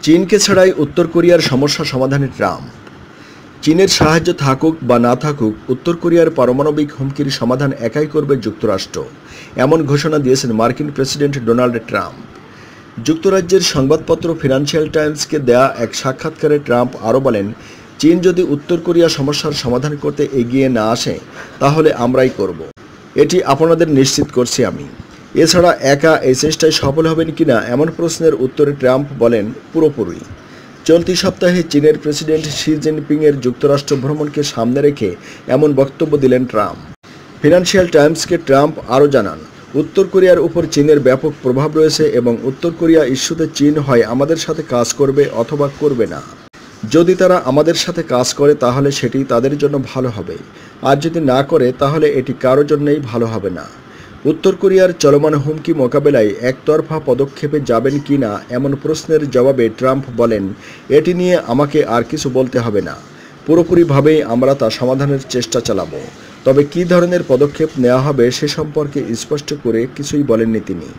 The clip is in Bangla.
চীনকে ছাড়াই উত্তর কোরিয়ার সমস্যা সমাধানে ট্রাম্প। চীনের সাহায্য থাকুক বা না থাকুক, উত্তর কোরিয়ার পারমাণবিক হুমকির সমাধান একাই করবে যুক্তরাষ্ট্র, এমন ঘোষণা দিয়েছেন মার্কিন প্রেসিডেন্ট ডোনাল্ড ট্রাম্প। যুক্তরাজ্যের সংবাদপত্র ফিনান্সিয়াল টাইমসকে দেয়া এক সাক্ষাৎকারে ট্রাম্প আরও বলেন, চীন যদি উত্তর কোরিয়া সমস্যার সমাধান করতে এগিয়ে না আসে তাহলে আমরাই করব। এটি আপনাদের নিশ্চিত করছি আমি। এছাড়া একা এই চেষ্টায় সফল হবেন কিনা এমন প্রশ্নের উত্তরে ট্রাম্প বলেন, পুরোপুরি। চলতি সপ্তাহে চীনের প্রেসিডেন্ট শি জিনপিংয়ের যুক্তরাষ্ট্র ভ্রমণকে সামনে রেখে এমন বক্তব্য দিলেন ট্রাম্প। ফিনান্সিয়াল টাইমসকে ট্রাম্প আরও জানান, উত্তর কোরিয়ার উপর চীনের ব্যাপক প্রভাব রয়েছে এবং উত্তর কোরিয়া ইস্যুতে চীন হয় আমাদের সাথে কাজ করবে অথবা করবে না। যদি তারা আমাদের সাথে কাজ করে তাহলে সেটি তাদের জন্য ভালো হবে, আর যদি না করে তাহলে এটি কারোর জন্যই ভালো হবে না। উত্তর কোরিয়ার চলমান হুমকি মোকাবেলায় একতরফা পদক্ষেপে যাবেন কি না এমন প্রশ্নের জবাবে ট্রাম্প বলেন, এটি নিয়ে আমাকে আর কিছু বলতে হবে না। পুরোপুরিভাবেই আমরা তা সমাধানের চেষ্টা চালাবো। তবে কী ধরনের পদক্ষেপ নেওয়া হবে সে সম্পর্কে স্পষ্ট করে কিছুই বলেননি তিনি।